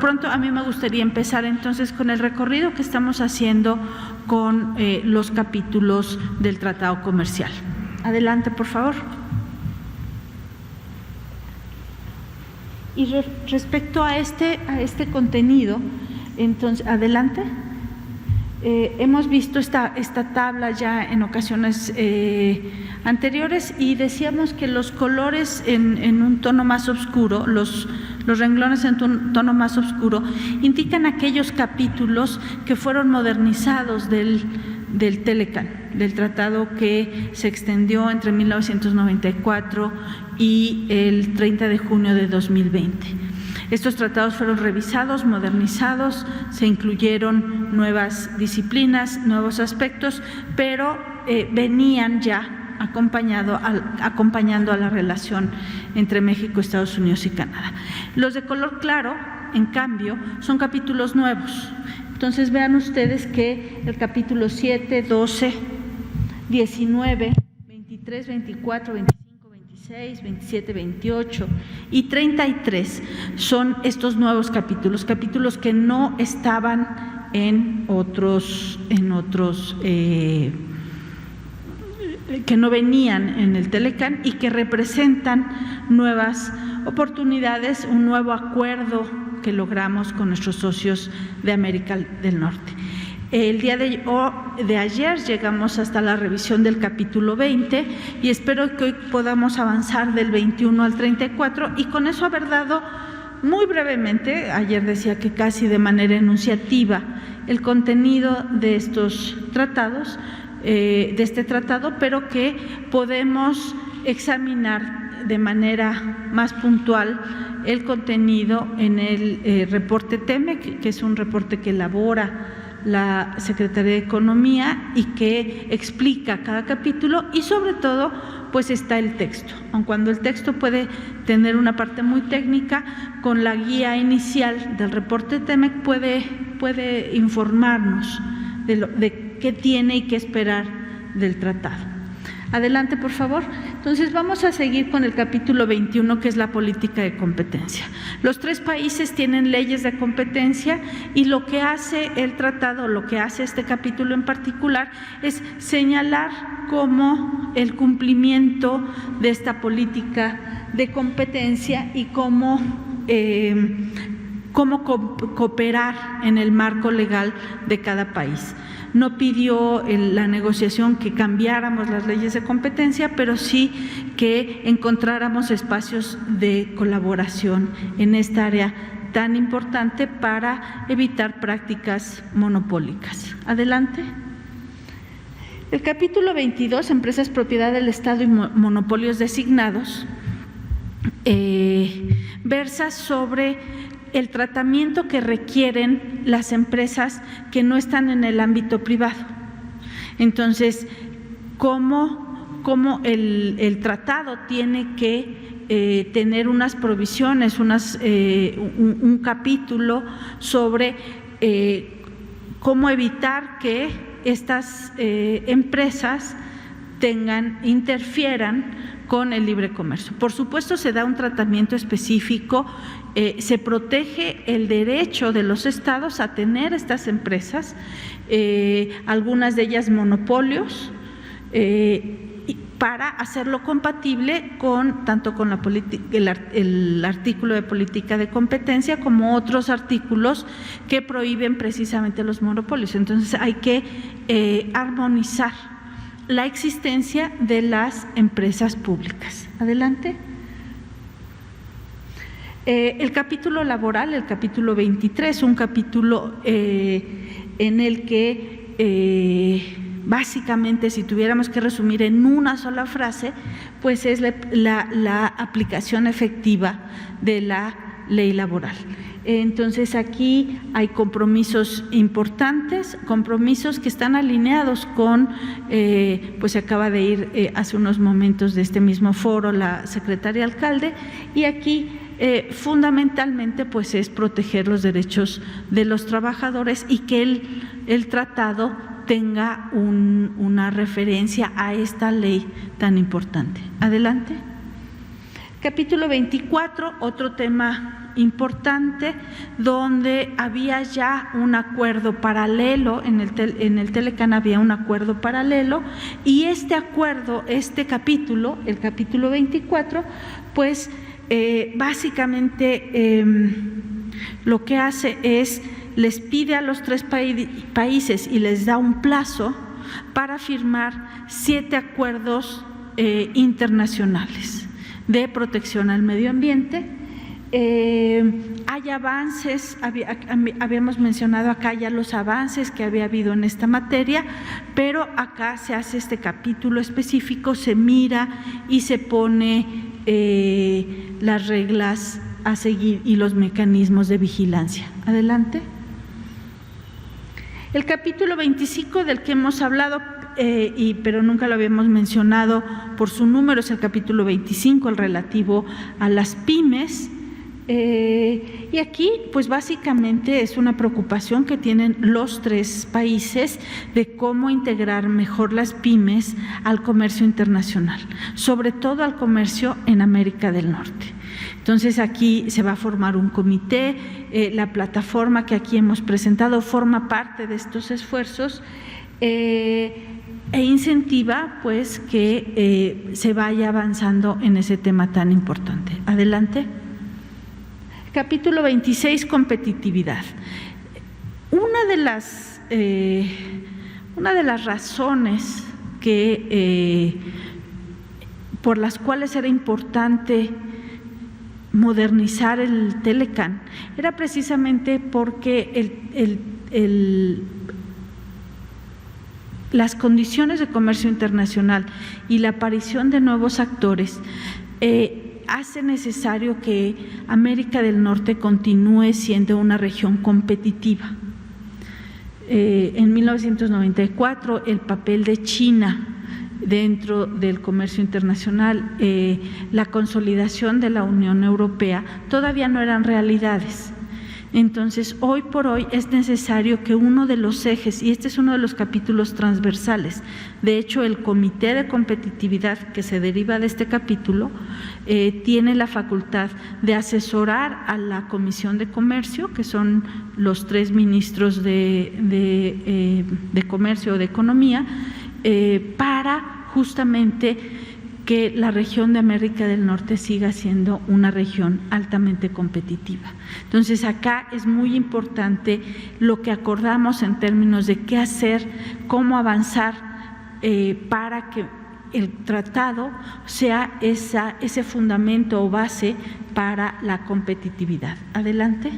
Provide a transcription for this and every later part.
pronto a mí me gustaría empezar entonces con el recorrido que estamos haciendo con los capítulos del Tratado Comercial. Adelante, por favor. Y respecto a este contenido, entonces, adelante. Hemos visto esta tabla ya en ocasiones anteriores y decíamos que los colores en un tono más oscuro, los renglones en un tono más oscuro, indican aquellos capítulos que fueron modernizados del Telecan, del tratado que se extendió entre 1994 y el 30 de junio de 2020. Estos tratados fueron revisados, modernizados, se incluyeron nuevas disciplinas, nuevos aspectos, pero venían ya acompañando a la relación entre México, Estados Unidos y Canadá. Los de color claro, en cambio, son capítulos nuevos. Entonces vean ustedes que el capítulo 7, 12, 19, 23, 24, 25, 26, 27, 28 y 33 son estos nuevos capítulos que no estaban en otros que no venían en el Telecan y que representan nuevas oportunidades, un nuevo acuerdo que logramos con nuestros socios de América del Norte. El día de ayer llegamos hasta la revisión del capítulo 20 y espero que hoy podamos avanzar del 21 al 34 y con eso haber dado muy brevemente, ayer decía que casi de manera enunciativa, el contenido de estos tratados, de este tratado, pero que podemos examinar de manera más puntual el contenido en el reporte TEMEC, que es un reporte que elabora la Secretaría de Economía y que explica cada capítulo y sobre todo pues está el texto, aun cuando el texto puede tener una parte muy técnica, con la guía inicial del reporte TEMEC puede informarnos de qué tiene y qué esperar del tratado. Adelante, por favor. Entonces, vamos a seguir con el capítulo 21, que es la política de competencia. Los tres países tienen leyes de competencia y lo que hace el tratado, lo que hace este capítulo en particular, es señalar cómo el cumplimiento de esta política de competencia y cómo cooperar en el marco legal de cada país. No pidió la negociación que cambiáramos las leyes de competencia, pero sí que encontráramos espacios de colaboración en esta área tan importante para evitar prácticas monopólicas. Adelante. El capítulo 22, Empresas propiedad del Estado y monopolios designados, versa sobre el tratamiento que requieren las empresas que no están en el ámbito privado. Entonces, cómo el tratado tiene que tener unas provisiones, un capítulo sobre cómo evitar que estas empresas interfieran con el libre comercio. Por supuesto, se da un tratamiento específico, se protege el derecho de los estados a tener estas empresas, algunas de ellas monopolios, para hacerlo compatible tanto con el artículo de política de competencia como otros artículos que prohíben precisamente los monopolios. Entonces, hay que armonizar la existencia de las empresas públicas. Adelante. El capítulo laboral, el capítulo 23, un capítulo en el que básicamente, si tuviéramos que resumir en una sola frase, pues es la aplicación efectiva de la ley laboral. Entonces, aquí hay compromisos importantes, compromisos que están alineados con, pues se acaba de ir hace unos momentos de este mismo foro la secretaria alcalde, y aquí fundamentalmente pues es proteger los derechos de los trabajadores y que el tratado tenga una referencia a esta ley tan importante. Adelante. Capítulo 24, otro tema importante donde había ya un acuerdo paralelo, en el Telecán había un acuerdo paralelo, y este acuerdo, este capítulo, el capítulo 24, pues básicamente lo que hace es, les pide a los 3 países y les da un plazo para firmar 7 acuerdos internacionales de protección al medio ambiente. Hay avances, habíamos mencionado acá ya los avances que había habido en esta materia, pero acá se hace este capítulo específico, se mira y se pone las reglas a seguir y los mecanismos de vigilancia. Adelante. El capítulo 25 del que hemos hablado, pero nunca lo habíamos mencionado por su número, es el capítulo 25, el relativo a las pymes. Y aquí, pues básicamente es una preocupación que tienen los 3 países de cómo integrar mejor las pymes al comercio internacional, sobre todo al comercio en América del Norte. Entonces aquí se va a formar un comité, la plataforma que aquí hemos presentado forma parte de estos esfuerzos e incentiva pues que se vaya avanzando en ese tema tan importante. Adelante. Capítulo 26, competitividad. Una de las razones por las cuales era importante modernizar el Telecán era precisamente porque las condiciones de comercio internacional y la aparición de nuevos actores hace necesario que América del Norte continúe siendo una región competitiva. En 1994, el papel de China dentro del comercio internacional, la consolidación de la Unión Europea, todavía no eran realidades. Entonces, hoy por hoy es necesario que uno de los ejes, y este es uno de los capítulos transversales, de hecho el Comité de Competitividad que se deriva de este capítulo, tiene la facultad de asesorar a la Comisión de Comercio, que son los 3 ministros de Comercio o de Economía, para justamente que la región de América del Norte siga siendo una región altamente competitiva. Entonces, acá es muy importante lo que acordamos en términos de qué hacer, cómo avanzar para que el tratado sea ese fundamento o base para la competitividad. Adelante.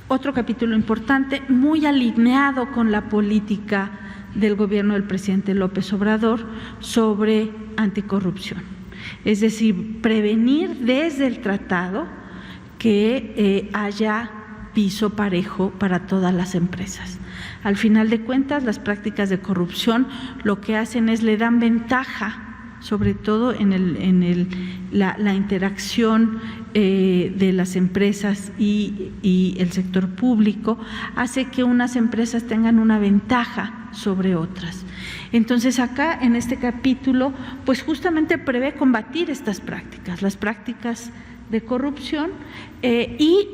Otro capítulo importante, muy alineado con la política del gobierno del presidente López Obrador sobre anticorrupción. Es decir, prevenir desde el tratado que haya piso parejo para todas las empresas. Al final de cuentas, las prácticas de corrupción lo que hacen es le dan ventaja, sobre todo en la interacción de las empresas y el sector público, hace que unas empresas tengan una ventaja sobre otras. Entonces acá en este capítulo pues justamente prevé combatir estas prácticas, las prácticas de corrupción y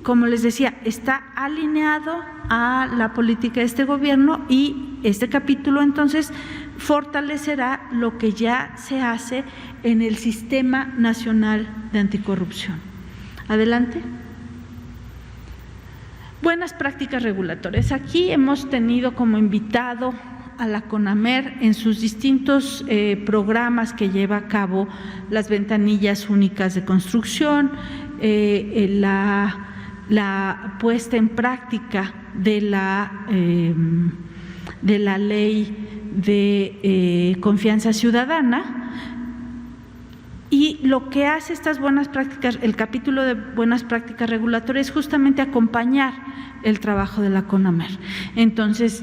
como les decía, está alineado a la política de este gobierno y este capítulo entonces fortalecerá lo que ya se hace en el Sistema Nacional de Anticorrupción. Adelante. Buenas prácticas regulatorias. Aquí hemos tenido como invitado a la CONAMER en sus distintos programas que lleva a cabo, las ventanillas únicas de construcción, la puesta en práctica de la ley de confianza ciudadana. Y lo que hace estas buenas prácticas, el capítulo de buenas prácticas regulatorias, es justamente acompañar el trabajo de la CONAMER. Entonces,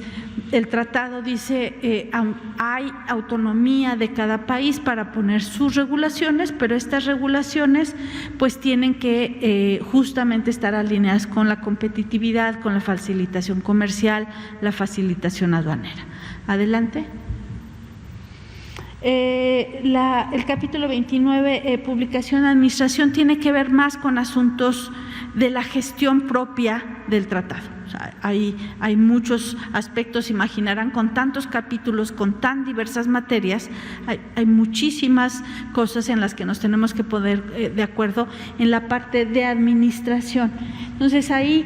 el tratado dice, hay autonomía de cada país para poner sus regulaciones, pero estas regulaciones pues tienen que justamente estar alineadas con la competitividad, con la facilitación comercial, la facilitación aduanera. Adelante. El capítulo 29, publicación, administración, tiene que ver más con asuntos de la gestión propia del tratado. O sea, hay muchos aspectos, imaginarán, con tantos capítulos, con tan diversas materias, hay muchísimas cosas en las que nos tenemos que poner de acuerdo en la parte de administración. Entonces ahí,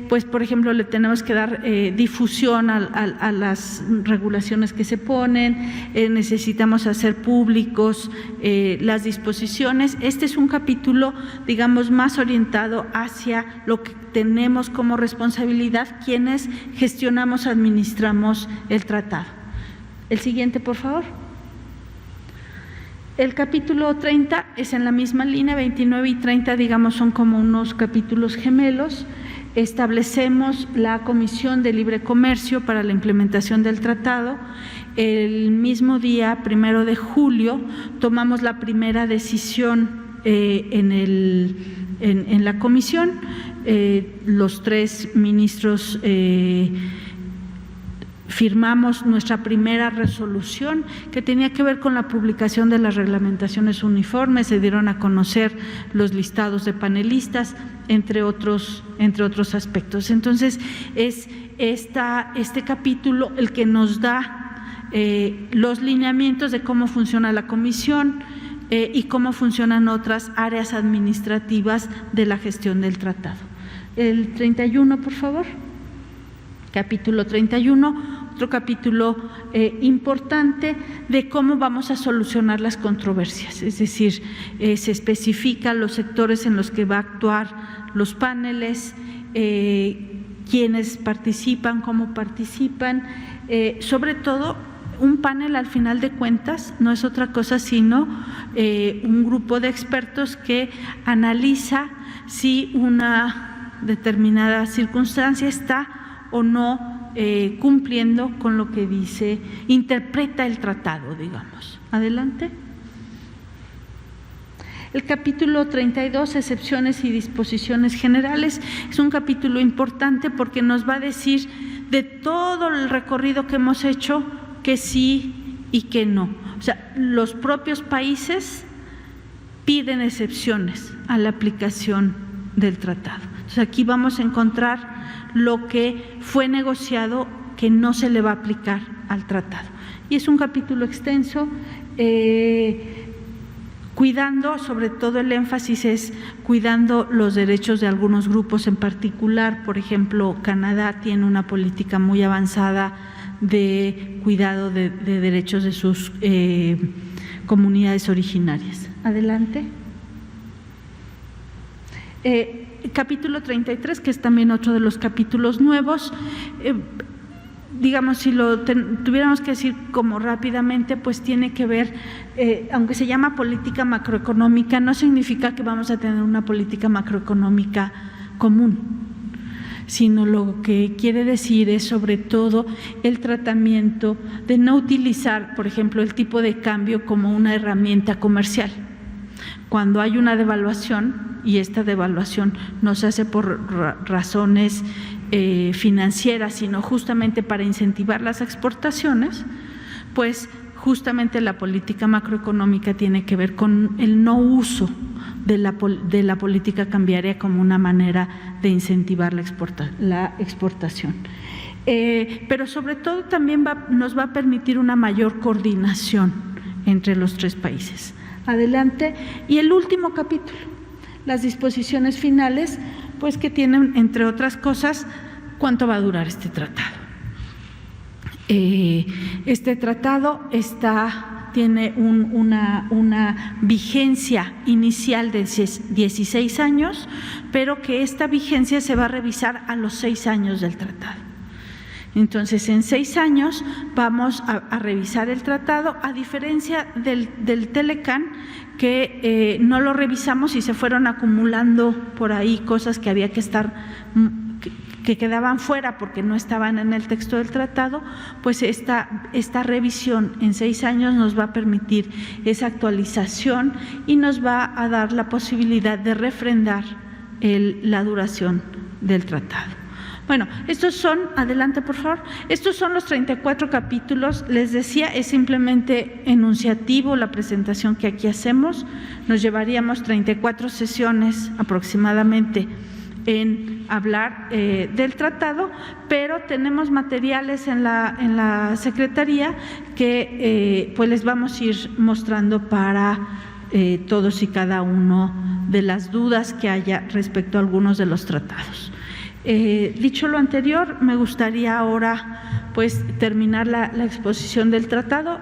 pues por ejemplo, le tenemos que dar difusión a las regulaciones que se ponen, necesitamos hacer públicos las disposiciones. Este es un capítulo, digamos, más orientado hacia lo que tenemos como responsabilidad quienes gestionamos, administramos el tratado. El siguiente, por favor. El capítulo 30 es en la misma línea, 29 y 30, digamos, son como unos capítulos gemelos. Establecemos la Comisión de Libre Comercio para la implementación del tratado. El mismo día, 1 de julio, tomamos la primera decisión en la comisión. Los 3 ministros firmamos nuestra primera resolución que tenía que ver con la publicación de las reglamentaciones uniformes. Se dieron a conocer los listados de panelistas, entre otros aspectos. Entonces, es este capítulo el que nos da los lineamientos de cómo funciona la comisión y cómo funcionan otras áreas administrativas de la gestión del tratado. El 31, por favor. Capítulo 31, otro capítulo importante de cómo vamos a solucionar las controversias, es decir, se especifican los sectores en los que va a actuar los paneles, quiénes participan, cómo participan, sobre todo un panel al final de cuentas no es otra cosa sino un grupo de expertos que analiza si una determinada circunstancia está o no cumpliendo con lo que dice, interpreta el tratado, digamos. Adelante. El capítulo 32, excepciones y disposiciones generales, es un capítulo importante porque nos va a decir de todo el recorrido que hemos hecho que sí y que no. O sea, los propios países piden excepciones a la aplicación del tratado. Entonces, aquí vamos a encontrar lo que fue negociado que no se le va a aplicar al tratado. Y es un capítulo extenso, cuidando, sobre todo el énfasis es cuidando los derechos de algunos grupos en particular. Por ejemplo, Canadá tiene una política muy avanzada de cuidado de derechos de sus comunidades originarias. Adelante. Capítulo 33, que es también otro de los capítulos nuevos, digamos, si lo tuviéramos que decir como rápidamente, pues tiene que ver, aunque se llama política macroeconómica, no significa que vamos a tener una política macroeconómica común, sino lo que quiere decir es sobre todo el tratamiento de no utilizar, por ejemplo, el tipo de cambio como una herramienta comercial. Cuando hay una devaluación, y esta devaluación no se hace por razones financieras, sino justamente para incentivar las exportaciones, pues justamente la política macroeconómica tiene que ver con el no uso de la política cambiaria como una manera de incentivar la exportación. Pero sobre todo también nos va a permitir una mayor coordinación entre los 3 países. Adelante. Y el último capítulo, las disposiciones finales, pues que tienen, entre otras cosas, cuánto va a durar este tratado. Este tratado tiene una vigencia inicial de 16 años, pero que esta vigencia se va a revisar a los 6 años del tratado. Entonces, en 6 años vamos a revisar el tratado, a diferencia del Telecán, que no lo revisamos y se fueron acumulando por ahí cosas que había que que quedaban fuera porque no estaban en el texto del tratado. Pues esta revisión en 6 años nos va a permitir esa actualización y nos va a dar la posibilidad de refrendar la duración del tratado. Bueno, estos son, adelante por favor, estos son los 34 capítulos. Les decía, es simplemente enunciativo la presentación que aquí hacemos. Nos llevaríamos 34 sesiones aproximadamente en hablar del tratado, pero tenemos materiales en la Secretaría que pues les vamos a ir mostrando para todos y cada uno de las dudas que haya respecto a algunos de los tratados. Dicho lo anterior, me gustaría ahora pues terminar la exposición del tratado.